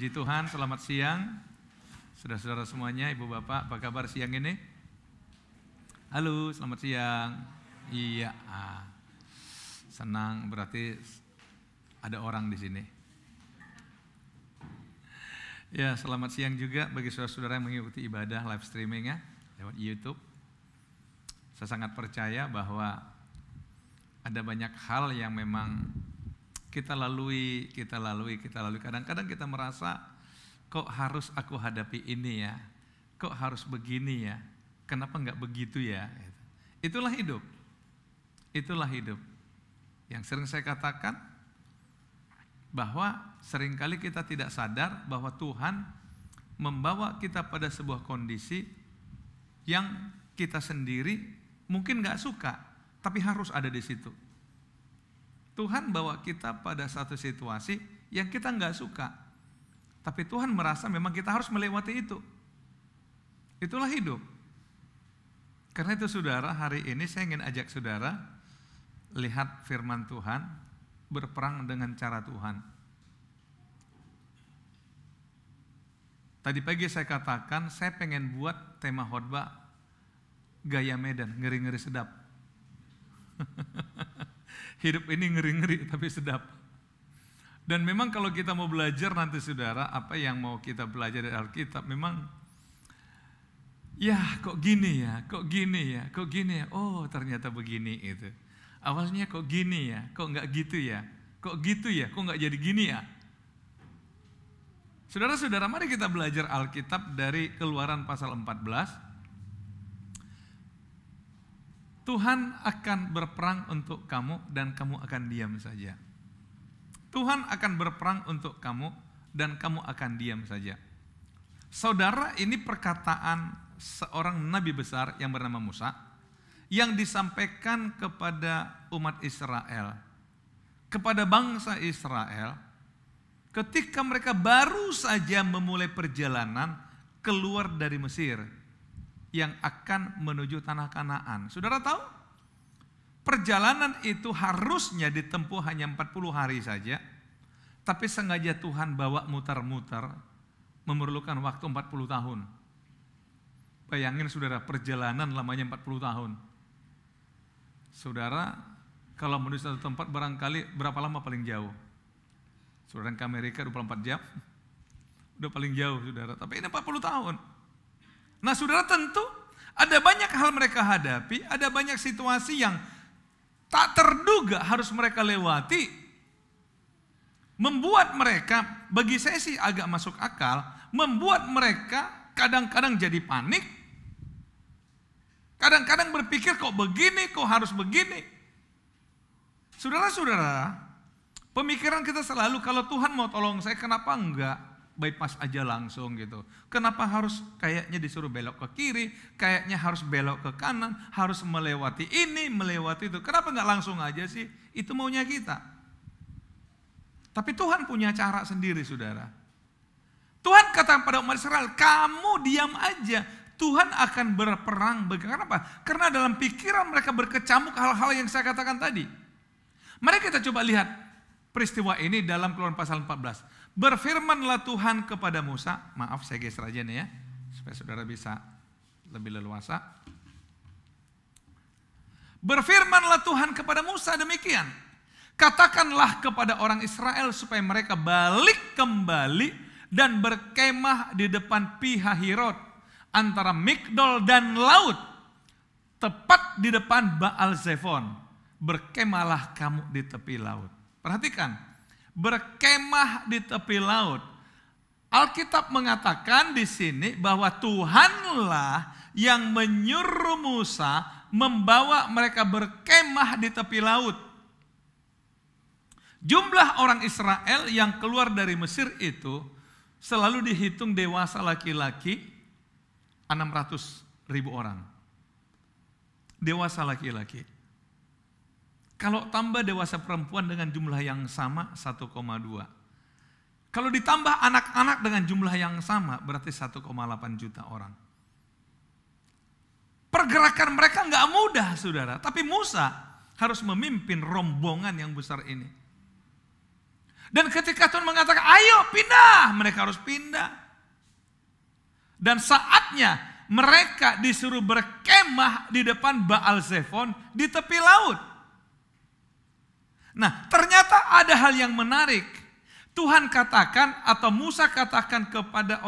Puji Tuhan, selamat siang. Saudara-saudara semuanya, ibu bapak, apa kabar siang ini? Halo, selamat siang. Iya, senang berarti ada orang di sini. Ya, selamat siang juga bagi saudara-saudara yang mengikuti ibadah live streaming ya lewat YouTube. Saya sangat percaya bahwa ada banyak hal yang memang kita lalui. Kadang-kadang kita merasa, kok harus aku hadapi ini ya? Kok harus begini ya? Kenapa enggak begitu ya? Itulah hidup. Itulah hidup. Yang sering saya katakan, bahwa seringkali kita tidak sadar bahwa Tuhan membawa kita pada sebuah kondisi yang kita sendiri mungkin enggak suka, tapi harus ada di situ. Tuhan bawa kita pada satu situasi yang kita nggak suka, tapi Tuhan merasa memang kita harus melewati itu. Itulah hidup. Karena itu saudara, hari ini saya ingin ajak saudara lihat firman Tuhan, berperang dengan cara Tuhan. Tadi pagi saya katakan, saya pengen buat tema khotbah gaya Medan, ngeri-ngeri sedap. Hidup ini ngeri-ngeri tapi sedap. Dan memang kalau kita mau belajar nanti saudara, apa yang mau kita belajar dari Alkitab, memang ya kok gini ya, kok gini ya, kok gini ya, oh ternyata begini itu. Awalnya kok gini ya, kok nggak gitu ya, kok gitu ya, kok nggak jadi gini ya. Saudara-saudara, mari kita belajar Alkitab dari Keluaran pasal 14. Tuhan akan berperang untuk kamu dan kamu akan diam saja. Tuhan akan berperang untuk kamu dan kamu akan diam saja. Saudara, ini perkataan seorang nabi besar yang bernama Musa yang disampaikan kepada umat Israel, kepada bangsa Israel ketika mereka baru saja memulai perjalanan keluar dari Mesir yang akan menuju tanah Kanaan. Saudara tahu? Perjalanan itu harusnya ditempuh hanya 40 hari saja, tapi sengaja Tuhan bawa muter-muter, memerlukan waktu 40 tahun. Bayangin saudara, perjalanan lamanya 40 tahun. Saudara, kalau menuju satu tempat barangkali berapa lama paling jauh? Saudara ke Amerika 24 jam, udah paling jauh saudara, tapi ini 40 tahun. Nah saudara, tentu ada banyak hal mereka hadapi, ada banyak situasi yang tak terduga harus mereka lewati. Membuat mereka, bagi saya sih agak masuk akal, membuat mereka kadang-kadang jadi panik. Kadang-kadang berpikir kok begini, kok harus begini. Saudara-saudara, pemikiran kita selalu kalau Tuhan mau tolong saya, kenapa enggak bypass aja langsung gitu. Kenapa harus kayaknya disuruh belok ke kiri, kayaknya harus belok ke kanan, harus melewati ini, melewati itu. Kenapa nggak langsung aja sih? Itu maunya kita. Tapi Tuhan punya cara sendiri saudara. Tuhan kata pada umat Israel, kamu diam aja. Tuhan akan berperang. Kenapa? Karena dalam pikiran mereka berkecamuk hal-hal yang saya katakan tadi. Mari kita coba lihat peristiwa ini dalam Keluaran pasal 14. Berfirmanlah Tuhan kepada Musa, maaf saya geser aja nih ya, supaya saudara bisa lebih leluasa. Berfirmanlah Tuhan kepada Musa demikian, katakanlah kepada orang Israel supaya mereka balik kembali dan berkemah di depan Pihahirot antara Migdol dan laut, tepat di depan Baal Zephon. Berkemahlah kamu di tepi laut. Perhatikan. Berkemah di tepi laut. Alkitab mengatakan di sini bahwa Tuhanlah yang menyuruh Musa membawa mereka berkemah di tepi laut. Jumlah orang Israel yang keluar dari Mesir itu selalu dihitung dewasa laki-laki 600.000 orang. Dewasa laki-laki. Kalau tambah dewasa perempuan dengan jumlah yang sama 1,2. Kalau ditambah anak-anak dengan jumlah yang sama berarti 1,8 juta orang. Pergerakan mereka nggak mudah saudara. Tapi Musa harus memimpin rombongan yang besar ini. Dan ketika Tuhan mengatakan, ayo pindah, mereka harus pindah. Dan saatnya mereka disuruh berkemah di depan Baal Zephon di tepi laut. Nah, ternyata ada hal yang menarik. Tuhan katakan atau Musa katakan kepada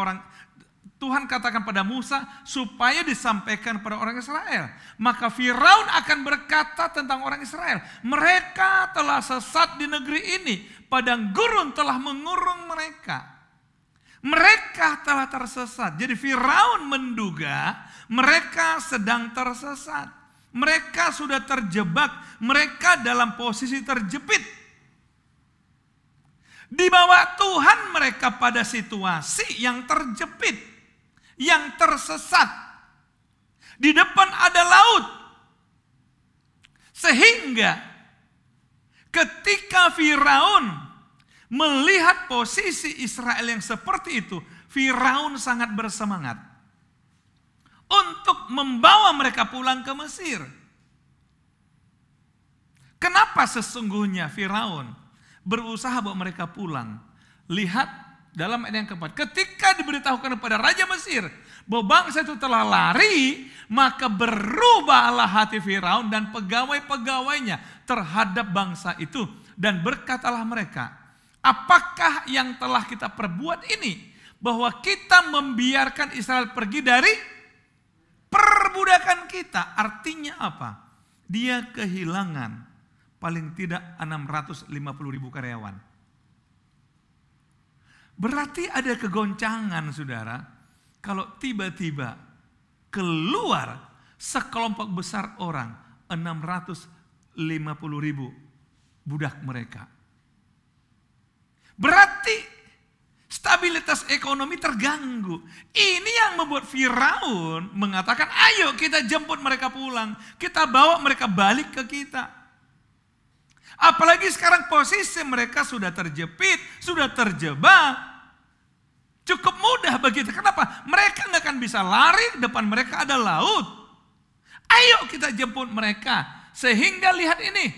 Tuhan katakan pada Musa supaya disampaikan kepada orang Israel. Maka Firaun akan berkata tentang orang Israel, mereka telah sesat di negeri ini, padang gurun telah mengurung mereka. Mereka telah tersesat. Jadi Firaun menduga mereka sedang tersesat. Mereka sudah terjebak, mereka dalam posisi terjepit. Dibawa Tuhan mereka pada situasi yang terjepit, yang tersesat. Di depan ada laut. Sehingga ketika Firaun melihat posisi Israel yang seperti itu, Firaun sangat bersemangat untuk membawa mereka pulang ke Mesir. Kenapa sesungguhnya Firaun berusaha bawa mereka pulang? Lihat dalam ayat yang keempat, ketika diberitahukan kepada Raja Mesir bahwa bangsa itu telah lari, maka berubahlah hati Firaun dan pegawai-pegawainya terhadap bangsa itu. Dan berkatalah mereka, apakah yang telah kita perbuat ini? Bahwa kita membiarkan Israel pergi dari perbudakan kita. Artinya apa? Dia kehilangan paling tidak 650.000 karyawan. Berarti ada kegoncangan, saudara, kalau tiba-tiba keluar sekelompok besar orang, 650.000 budak mereka. Berarti stabilitas ekonomi terganggu. Ini yang membuat Firaun mengatakan, ayo kita jemput mereka pulang. Kita bawa mereka balik ke kita. Apalagi sekarang posisi mereka sudah terjepit, sudah terjebak. Cukup mudah begitu. Kenapa? Mereka nggak akan bisa lari, depan mereka ada laut. Ayo kita jemput mereka. Sehingga lihat ini.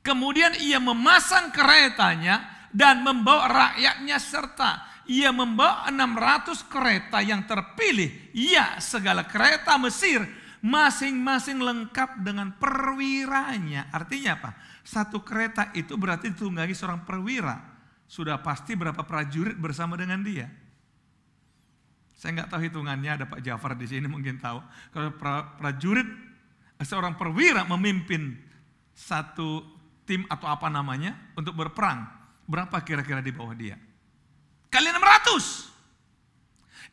Kemudian ia memasang keretanya dan membawa rakyatnya serta. Ia membawa 600 kereta yang terpilih. Ya, segala kereta Mesir masing-masing lengkap dengan perwiranya. Artinya apa? Satu kereta itu berarti ditunggangi seorang perwira. Sudah pasti berapa prajurit bersama dengan dia. Saya nggak tahu hitungannya, ada Pak Jafar di sini mungkin tahu. Kalau prajurit, seorang perwira memimpin satu tim atau apa namanya untuk berperang. Berapa kira-kira di bawah dia? Kali 600.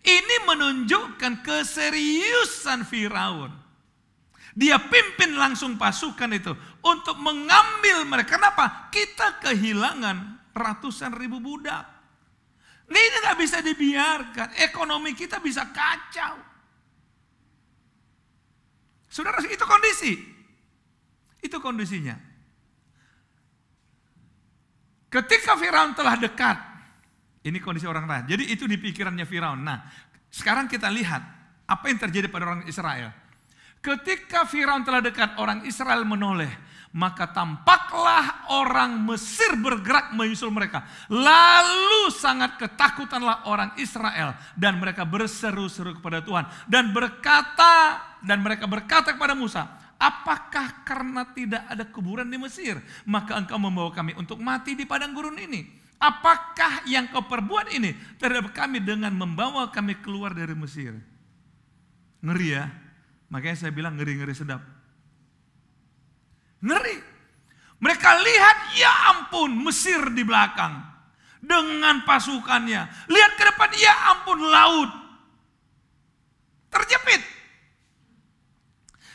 Ini menunjukkan keseriusan Firaun. Dia pimpin langsung pasukan itu untuk mengambil mereka. Kenapa? Kita kehilangan ratusan ribu budak. Ini nggak bisa dibiarkan. Ekonomi kita bisa kacau. Saudara, itu kondisi. Itu kondisinya. Ketika Firaun telah dekat, ini kondisi orang lain. Jadi itu di pikirannya Firaun. Nah, sekarang kita lihat apa yang terjadi pada orang Israel. Ketika Firaun telah dekat, orang Israel menoleh. Maka tampaklah orang Mesir bergerak menyusul mereka. Lalu sangat ketakutanlah orang Israel. Dan mereka berseru-seru kepada Tuhan. Dan mereka berkata kepada Musa, apakah karena tidak ada kuburan di Mesir, maka engkau membawa kami untuk mati di padang gurun ini? Apakah yang kau perbuat ini terhadap kami dengan membawa kami keluar dari Mesir? Ngeri ya. Makanya saya bilang ngeri-ngeri sedap. Ngeri. Mereka lihat, ya ampun, Mesir di belakang dengan pasukannya. Lihat ke depan, ya ampun, laut terjepit.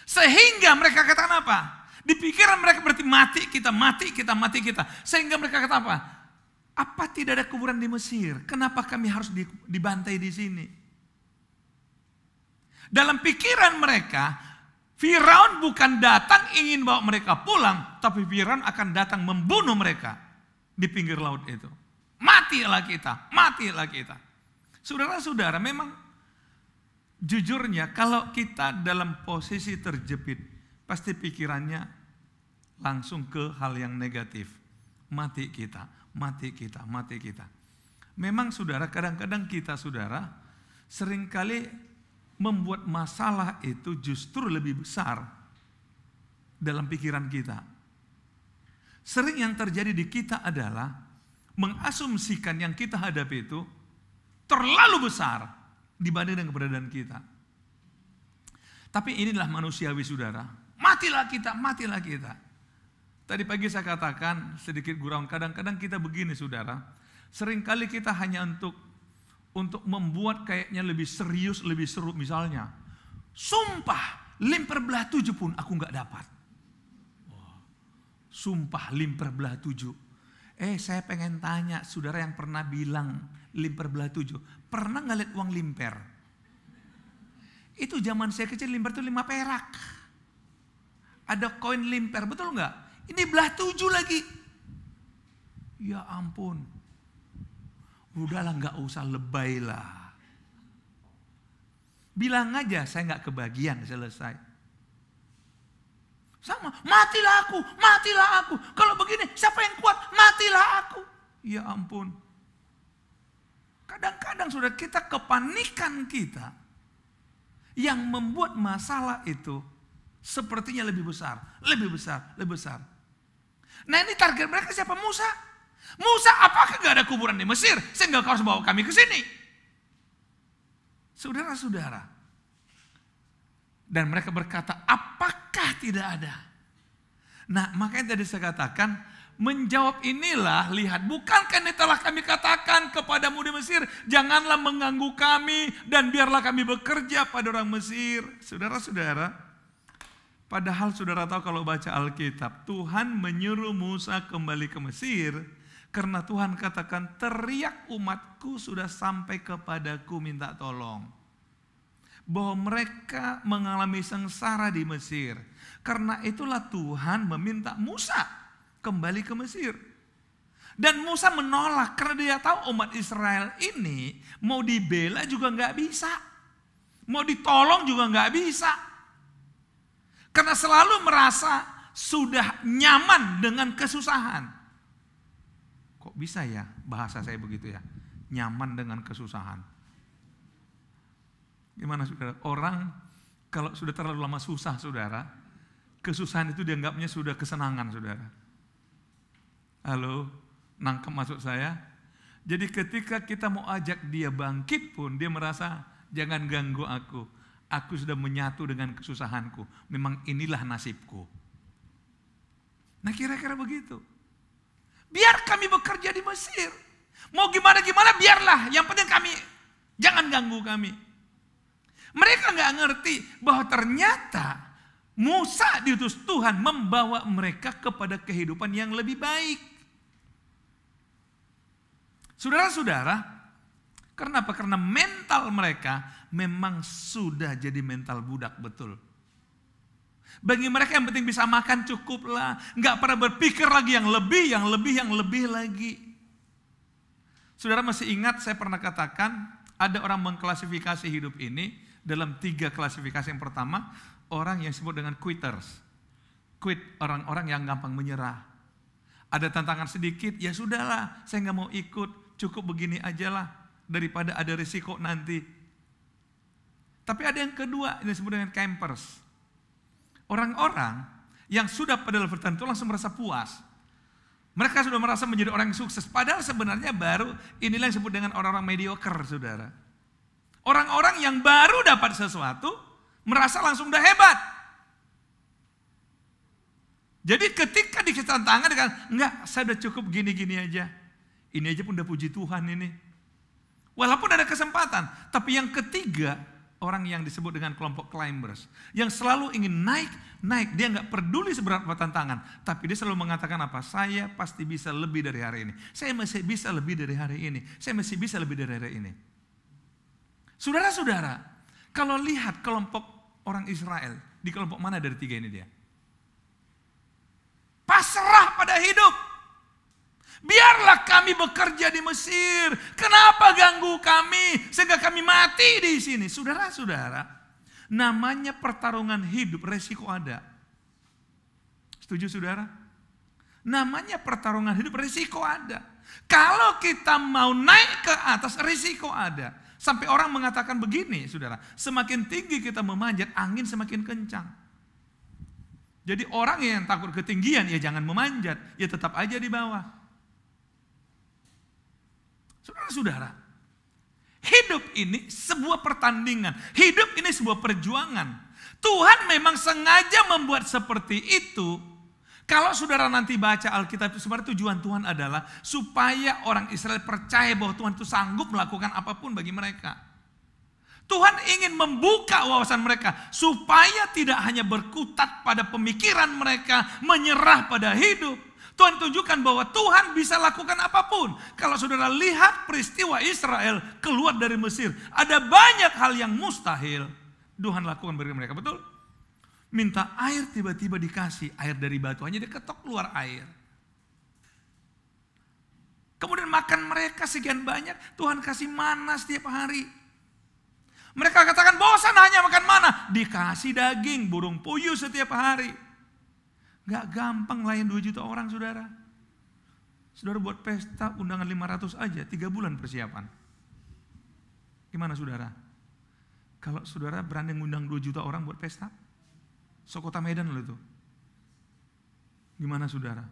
Sehingga mereka katakan apa? Di pikiran mereka berarti mati kita. Sehingga mereka kata apa? Apa tidak ada kuburan di Mesir? Kenapa kami harus dibantai di sini? Dalam pikiran mereka, Firaun bukan datang ingin bawa mereka pulang, tapi Firaun akan datang membunuh mereka di pinggir laut itu. Matilah kita. Saudara-saudara, memang jujurnya kalau kita dalam posisi terjepit, pasti pikirannya langsung ke hal yang negatif. mati kita, mati kita, mati kita. Memang saudara, kadang-kadang kita saudara seringkali membuat masalah itu justru lebih besar dalam pikiran kita. Sering yang terjadi di kita adalah mengasumsikan yang kita hadapi itu terlalu besar dibanding dengan keberadaan kita. Tapi inilah manusiawi saudara. Matilah kita, matilah kita. Tadi pagi saya katakan sedikit gurau, kadang-kadang kita begini saudara. Seringkali kita hanya untuk membuat kayaknya lebih serius, lebih seru. Misalnya, sumpah limper belah 7 pun aku gak dapat. Sumpah limper belah 7. Saya pengen tanya saudara yang pernah bilang limper belah 7. Pernah gak lihat uang limper? Itu zaman saya kecil limper itu 5 perak. Ada koin limper, betul gak? Ini belah 7 lagi. Ya ampun. Udahlah gak usah lebay lah. Bilang aja saya gak kebagian, selesai. Sama, matilah aku. Kalau begini siapa yang kuat? Matilah aku. Ya ampun. Kadang-kadang sudah kita kepanikan kita yang membuat masalah itu sepertinya lebih besar. Nah ini target mereka siapa? Musa. Musa, apakah gak ada kuburan di Mesir sehingga kau harus bawa kami ke sini? Saudara-saudara. Dan mereka berkata, apakah tidak ada? Nah makanya tadi saya katakan, menjawab inilah, lihat, bukankah ini telah kami katakan kepadamu di Mesir, janganlah mengganggu kami dan biarlah kami bekerja pada orang Mesir. Saudara-saudara, padahal saudara tahu kalau baca Alkitab, Tuhan menyuruh Musa kembali ke Mesir, karena Tuhan katakan, teriak umatku sudah sampai kepadaku minta tolong. Bahwa mereka mengalami sengsara di Mesir. Karena itulah Tuhan meminta Musa kembali ke Mesir. Dan Musa menolak karena dia tahu umat Israel ini mau dibela juga nggak bisa. Mau ditolong juga nggak bisa. Karena selalu merasa sudah nyaman dengan kesusahan. Kok bisa ya bahasa saya begitu ya? Nyaman dengan kesusahan. Gimana saudara? Orang kalau sudah terlalu lama susah saudara, kesusahan itu dianggapnya sudah kesenangan saudara. Halo, nangkep maksud saya? Jadi ketika kita mau ajak dia bangkit pun dia merasa jangan ganggu aku. Aku sudah menyatu dengan kesusahanku. Memang inilah nasibku. Nah kira-kira begitu. Biar kami bekerja di Mesir. Mau gimana-gimana biarlah. Yang penting kami, jangan ganggu kami. Mereka gak ngerti bahwa ternyata Musa diutus Tuhan membawa mereka kepada kehidupan yang lebih baik. Saudara-saudara, kenapa? Karena mental mereka memang sudah jadi mental budak betul. Bagi mereka yang penting bisa makan cukuplah, gak pernah berpikir lagi yang lebih lagi. Saudara masih ingat saya pernah katakan ada orang mengklasifikasi hidup ini dalam 3 klasifikasi. Yang pertama, orang yang disebut dengan quitters. Quit, orang-orang yang gampang menyerah. Ada tantangan sedikit, ya sudahlah, saya nggak mau ikut, cukup begini aja lah, daripada ada risiko nanti. Tapi ada yang kedua, yang disebut dengan campers. Orang-orang yang sudah pada level tertentu langsung merasa puas. Mereka sudah merasa menjadi orang yang sukses, padahal sebenarnya baru inilah yang disebut dengan orang-orang mediocre, saudara. Orang-orang yang baru dapat sesuatu, merasa langsung udah hebat. Jadi ketika dikasih tantangan, dia kata, enggak, saya udah cukup gini-gini aja. Ini aja pun udah puji Tuhan ini. Walaupun ada kesempatan. Tapi yang ketiga, orang yang disebut dengan kelompok climbers. Yang selalu ingin naik. Dia nggak peduli seberapa tantangan. Tapi dia selalu mengatakan apa? Saya pasti bisa lebih dari hari ini. Saya masih bisa lebih dari hari ini. Saya masih bisa lebih dari hari ini. Saudara-saudara, kalau lihat kelompok orang Israel, di kelompok mana dari 3 ini dia? Pasrah pada hidup. Biarlah kami bekerja di Mesir. Kenapa ganggu kami sehingga kami mati di sini? Saudara-saudara, namanya pertarungan hidup, resiko ada. Setuju saudara? Namanya pertarungan hidup, risiko ada. Kalau kita mau naik ke atas, risiko ada. Sampai orang mengatakan begini, saudara, semakin tinggi kita memanjat, angin semakin kencang. Jadi orang yang takut ketinggian, ya jangan memanjat, ya tetap aja di bawah. Saudara-saudara, hidup ini sebuah pertandingan, hidup ini sebuah perjuangan. Tuhan memang sengaja membuat seperti itu. Kalau saudara nanti baca Alkitab, itu sebenarnya tujuan Tuhan adalah supaya orang Israel percaya bahwa Tuhan itu sanggup melakukan apapun bagi mereka. Tuhan ingin membuka wawasan mereka supaya tidak hanya berkutat pada pemikiran mereka, menyerah pada hidup. Tuhan tunjukkan bahwa Tuhan bisa lakukan apapun. Kalau saudara lihat peristiwa Israel keluar dari Mesir, ada banyak hal yang mustahil Tuhan lakukan bagi mereka, betul? Minta air tiba-tiba dikasih air dari batu, hanya diketok keluar air. Kemudian makan mereka sekian banyak, Tuhan kasih mana setiap hari. Mereka katakan bosan hanya makan mana, dikasih daging burung puyuh setiap hari. Gak gampang layan 2 juta orang, saudara. Saudara buat pesta undangan 500 aja, 3 bulan persiapan. Gimana saudara? Kalau saudara berani ngundang 2 juta orang buat pesta, Kota Medan loh itu. Gimana saudara?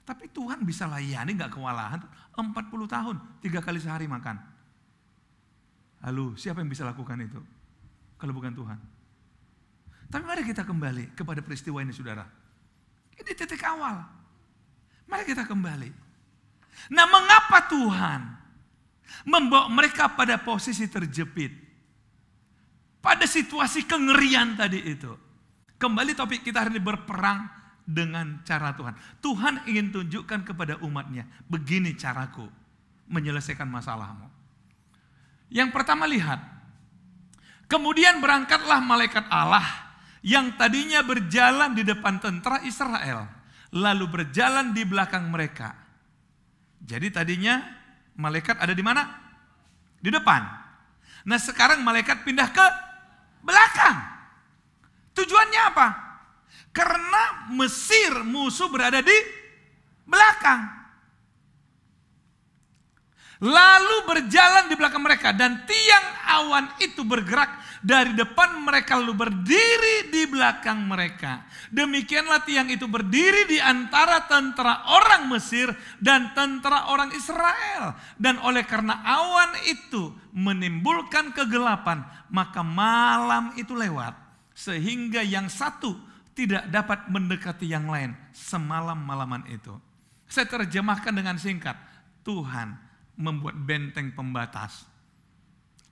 Tapi Tuhan bisa layani gak kewalahan. 40 tahun, 3 kali sehari makan. Halo, siapa yang bisa lakukan itu? Kalau bukan Tuhan. Tapi mari kita kembali kepada peristiwa ini saudara. Ini titik awal. Mari kita kembali. Nah, mengapa Tuhan membawa mereka pada posisi terjepit? Pada situasi kengerian tadi itu. Kembali topik kita hari ini, berperang dengan cara Tuhan. Tuhan ingin tunjukkan kepada umatnya, begini caraku menyelesaikan masalahmu. Yang pertama lihat, kemudian berangkatlah malaikat Allah yang tadinya berjalan di depan tentara Israel, lalu berjalan di belakang mereka. Jadi tadinya malaikat ada di mana? Di depan. Nah sekarang malaikat pindah ke belakang. Tujuannya apa? Karena Mesir musuh berada di belakang. Lalu berjalan di belakang mereka dan tiang awan itu bergerak dari depan mereka lalu berdiri di belakang mereka. Demikianlah tiang itu berdiri di antara tentara orang Mesir dan tentara orang Israel. Dan oleh karena awan itu menimbulkan kegelapan, maka malam itu lewat. Sehingga yang satu tidak dapat mendekati yang lain semalam-malaman itu. Saya terjemahkan dengan singkat. Tuhan membuat benteng pembatas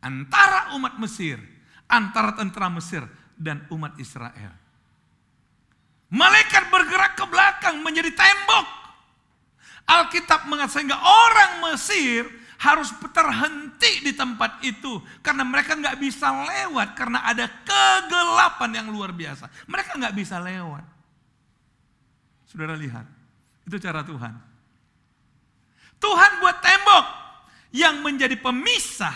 antara umat Mesir, antara tentara Mesir dan umat Israel. Malaikat bergerak ke belakang menjadi tembok. Alkitab mengatakan sehingga orang Mesir harus terhenti di tempat itu karena mereka nggak bisa lewat karena ada kegelapan yang luar biasa. Mereka nggak bisa lewat. Saudara lihat, itu cara Tuhan. Tuhan buat tembok yang menjadi pemisah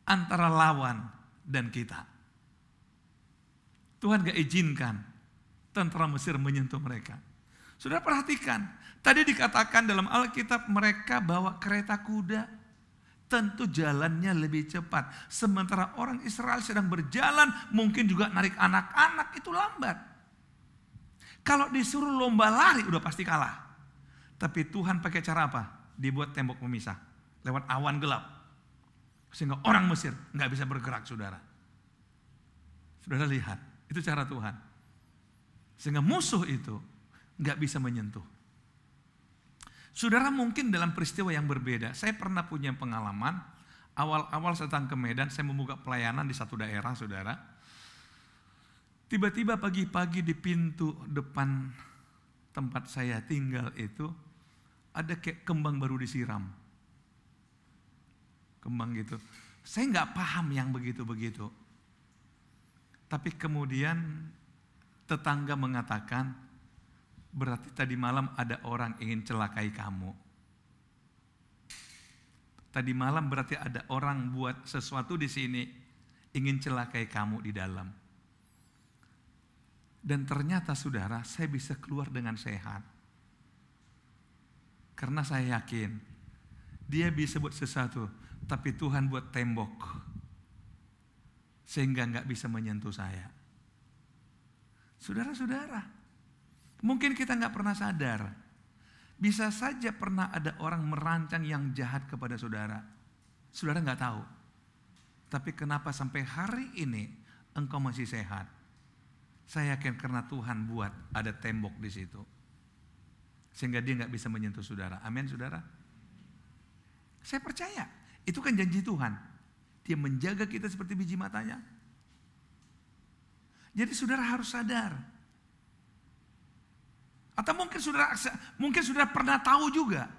antara lawan dan kita. Tuhan gak izinkan tentara Mesir menyentuh mereka. Sudah perhatikan, tadi dikatakan dalam Alkitab mereka bawa kereta kuda. Tentu jalannya lebih cepat. Sementara orang Israel sedang berjalan, mungkin juga narik anak-anak, itu lambat. Kalau disuruh lomba lari udah pasti kalah. Tapi Tuhan pakai cara apa? Dibuat tembok pemisah lewat awan gelap. Sehingga orang Mesir nggak bisa bergerak, saudara. Saudara lihat, itu cara Tuhan. Sehingga musuh itu nggak bisa menyentuh. Saudara mungkin dalam peristiwa yang berbeda. Saya pernah punya pengalaman, awal-awal saya datang ke Medan, saya membuka pelayanan di satu daerah, saudara. Tiba-tiba pagi-pagi di pintu depan tempat saya tinggal itu, ada kayak kembang baru disiram. Kembang gitu. Saya nggak paham yang begitu-begitu. Tapi kemudian tetangga mengatakan, berarti tadi malam ada orang ingin celakai kamu. Tadi malam berarti ada orang buat sesuatu di sini, ingin celakai kamu di dalam. Dan ternyata saudara, saya bisa keluar dengan sehat. Karena saya yakin, dia bisa buat sesuatu, tapi Tuhan buat tembok. Sehingga nggak bisa menyentuh saya. Saudara-saudara, mungkin kita nggak pernah sadar. Bisa saja pernah ada orang merancang yang jahat kepada saudara. Saudara nggak tahu. Tapi kenapa sampai hari ini engkau masih sehat? Saya yakin karena Tuhan buat ada tembok di situ. Sehingga dia nggak bisa menyentuh saudara. Amin saudara. Saya percaya. Itu kan janji Tuhan. Dia menjaga kita seperti biji matanya. Jadi saudara harus sadar. Atau mungkin saudara pernah tahu juga.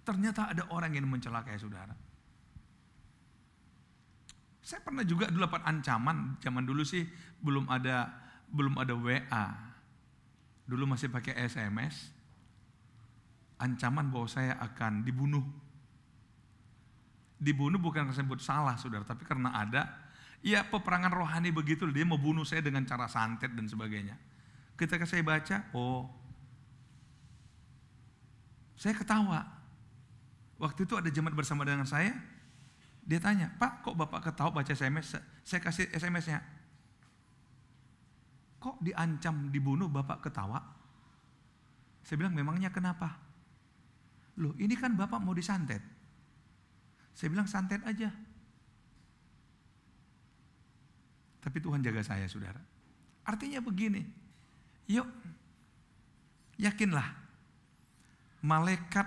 Ternyata ada orang yang mencelakai saudara. Saya pernah juga dulu dapat ancaman. Zaman dulu sih belum ada WA. Dulu masih pakai SMS. Ancaman bahwa saya akan dibunuh. Dibunuh bukan karena saya buat salah saudara, tapi karena ada peperangan rohani begitu. Dia mau bunuh saya dengan cara santet dan sebagainya. Ketika saya baca, saya ketawa. Waktu itu ada jemaat bersama dengan saya. Dia tanya, Pak, kok Bapak ketawa baca SMS? Saya kasih SMS-nya. Kok diancam dibunuh Bapak ketawa? Saya bilang, memangnya kenapa? Loh, ini kan Bapak mau disantet. Saya bilang, santet aja. Tapi Tuhan jaga saya, saudara. Artinya begini, yuk, yakinlah, malaikat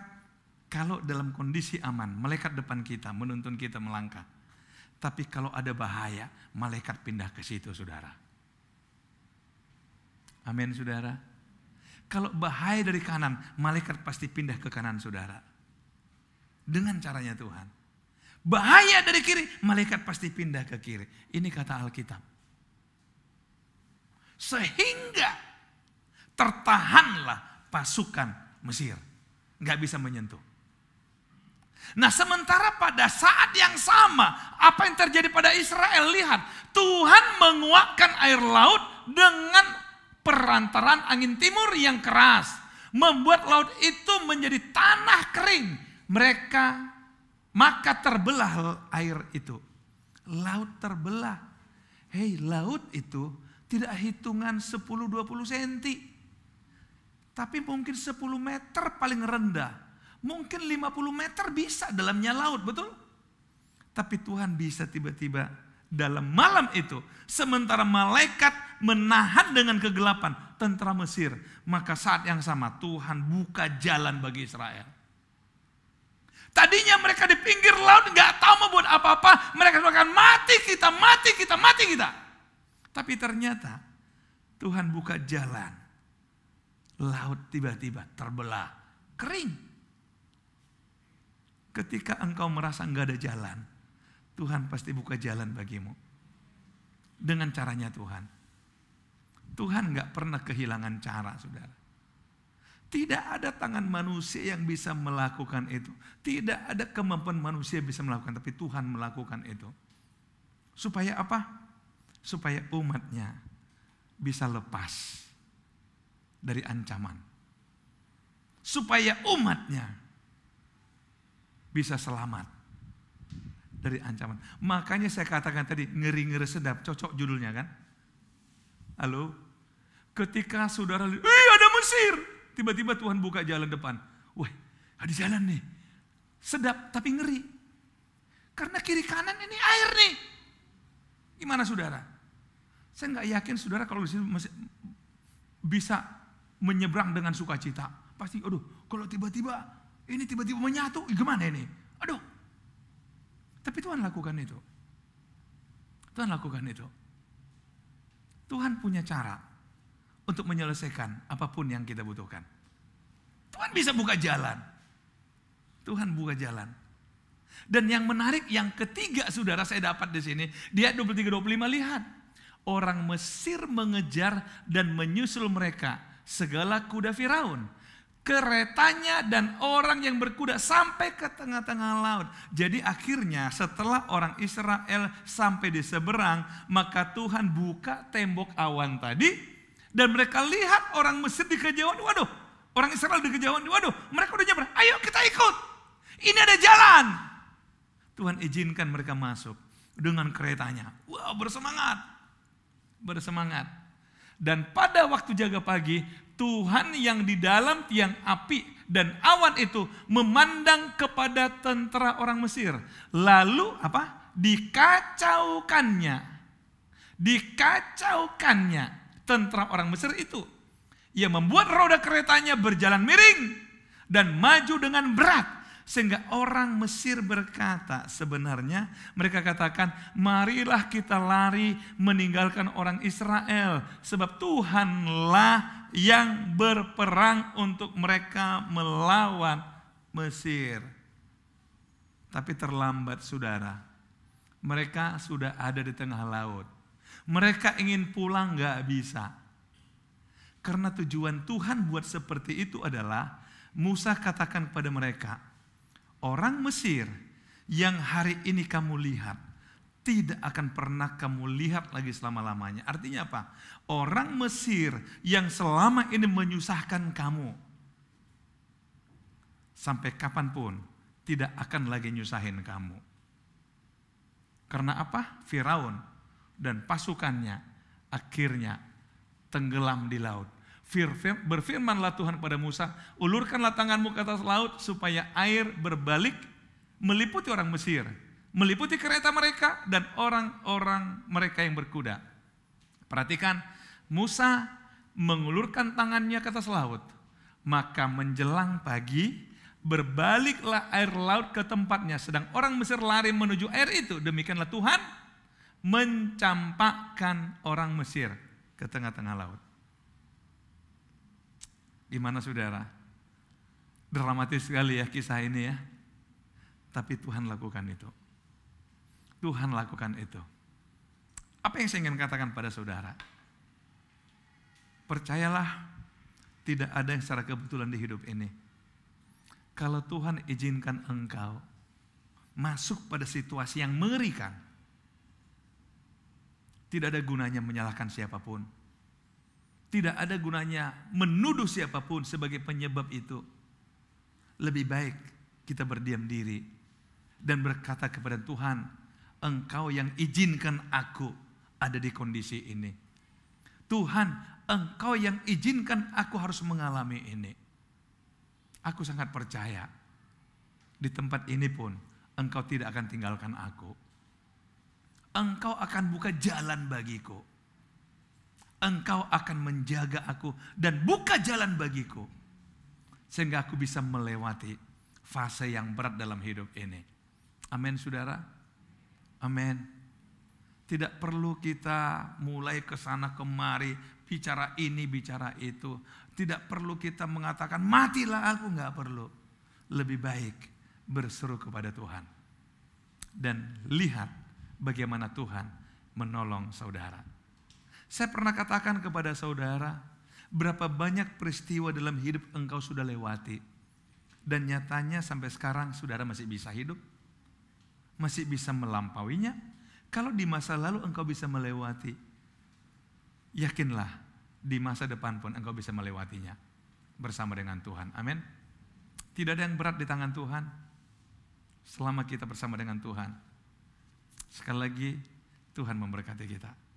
kalau dalam kondisi aman, malaikat depan kita, menuntun kita melangkah. Tapi kalau ada bahaya, malaikat pindah ke situ, saudara. Amin, saudara. Kalau bahaya dari kanan, malaikat pasti pindah ke kanan, saudara. Dengan caranya Tuhan. Bahaya dari kiri, malaikat pasti pindah ke kiri. Ini kata Alkitab. Sehingga tertahanlah pasukan Mesir. Nggak bisa menyentuh. Nah, sementara pada saat yang sama, apa yang terjadi pada Israel? Lihat, Tuhan menguakkan air laut dengan perantaran angin timur yang keras. Membuat laut itu menjadi tanah kering. Maka terbelah air itu. Laut terbelah. Hei, laut itu tidak hitungan 10-20 cm. Tapi mungkin 10 meter paling rendah. Mungkin 50 meter bisa dalamnya laut, betul? Tapi Tuhan bisa tiba-tiba dalam malam itu. Sementara malaikat menahan dengan kegelapan tentara Mesir. Maka saat yang sama Tuhan buka jalan bagi Israel. Tadinya mereka di pinggir laut gak tahu mau buat apa-apa. Mereka akan mati kita. Tapi ternyata Tuhan buka jalan. Laut tiba-tiba terbelah, kering. Ketika engkau merasa enggak ada jalan, Tuhan pasti buka jalan bagimu. Dengan caranya Tuhan. Tuhan enggak pernah kehilangan cara, saudara. Tidak ada tangan manusia yang bisa melakukan itu. Tidak ada kemampuan manusia yang bisa melakukan, tapi Tuhan melakukan itu. Supaya apa? Supaya umatnya bisa lepas dari ancaman. Supaya umatnya bisa selamat dari ancaman. Makanya saya katakan tadi, ngeri-ngeri sedap, cocok judulnya kan? Halo? Ketika saudara, ada Mesir. Tiba-tiba Tuhan buka jalan depan. Wah, ada jalan nih. Sedap tapi ngeri. Karena kiri kanan ini air nih. Gimana saudara? Saya nggak yakin saudara kalau di sini masih bisa menyeberang dengan sukacita. Pasti, kalau tiba-tiba menyatu, gimana ini? Aduh. Tapi Tuhan lakukan itu. Tuhan punya cara untuk menyelesaikan apapun yang kita butuhkan. Tuhan bisa buka jalan. Dan yang menarik, yang ketiga saudara saya dapat di sini, di ayat 23-25, lihat. Orang Mesir mengejar dan menyusul mereka, segala kuda Firaun, keretanya dan orang yang berkuda sampai ke tengah-tengah laut. Jadi akhirnya setelah orang Israel sampai di seberang, maka Tuhan buka tembok awan tadi. Dan mereka lihat orang Mesir di kejauhan, waduh, orang Israel di kejauhan, waduh, mereka udah nyebrang, ayo kita ikut. Ini ada jalan. Tuhan izinkan mereka masuk dengan keretanya. Wow, bersemangat. Bersemangat. Dan pada waktu jaga pagi, Tuhan yang di dalam tiang api dan awan itu memandang kepada tentara orang Mesir. Lalu apa? Dikacaukannya tentara orang Mesir itu. Ia membuat roda keretanya berjalan miring dan maju dengan berat. Sehingga orang Mesir berkata, sebenarnya mereka katakan, marilah kita lari meninggalkan orang Israel. Sebab Tuhanlah yang berperang untuk mereka melawan Mesir. Tapi terlambat saudara. Mereka sudah ada di tengah laut. Mereka ingin pulang gak bisa. Karena tujuan Tuhan buat seperti itu adalah, Musa katakan kepada mereka, orang Mesir yang hari ini kamu lihat, tidak akan pernah kamu lihat lagi selama-lamanya. Artinya apa? Orang Mesir yang selama ini menyusahkan kamu, sampai kapanpun tidak akan lagi nyusahin kamu. Karena apa? Firaun dan pasukannya akhirnya tenggelam di laut. Berfirmanlah Tuhan kepada Musa, ulurkanlah tanganmu ke atas laut supaya air berbalik meliputi orang Mesir, meliputi kereta mereka dan orang-orang mereka yang berkuda. Perhatikan, Musa mengulurkan tangannya ke atas laut, maka menjelang pagi berbaliklah air laut ke tempatnya, sedang orang Mesir lari menuju air itu. Demikianlah Tuhan mencampakkan orang Mesir ke tengah-tengah laut. Gimana saudara? Dramatis sekali ya kisah ini ya. Tapi Tuhan lakukan itu. Tuhan lakukan itu. Apa yang saya ingin katakan pada saudara? Percayalah, tidak ada yang secara kebetulan di hidup ini. Kalau Tuhan izinkan engkau masuk pada situasi yang mengerikan, tidak ada gunanya menyalahkan siapapun. Tidak ada gunanya menuduh siapapun sebagai penyebab itu. Lebih baik kita berdiam diri dan berkata kepada Tuhan, Engkau yang izinkan aku ada di kondisi ini. Tuhan, Engkau yang izinkan aku harus mengalami ini. Aku sangat percaya di tempat ini pun Engkau tidak akan tinggalkan aku. Engkau akan buka jalan bagiku. Engkau akan menjaga aku dan buka jalan bagiku. Sehingga aku bisa melewati fase yang berat dalam hidup ini. Amin saudara. Amin. Tidak perlu kita mulai ke sana kemari, bicara ini, bicara itu. Tidak perlu kita mengatakan matilah aku, enggak perlu. Lebih baik berseru kepada Tuhan. Dan lihat bagaimana Tuhan menolong saudara. Saya pernah katakan kepada saudara, berapa banyak peristiwa dalam hidup engkau sudah lewati. Dan nyatanya sampai sekarang saudara masih bisa hidup. Masih bisa melampauinya. Kalau di masa lalu engkau bisa melewati, yakinlah di masa depan pun engkau bisa melewatinya. Bersama dengan Tuhan. Amin. Tidak ada yang berat di tangan Tuhan. Selama kita bersama dengan Tuhan. Sekali lagi, Tuhan memberkati kita.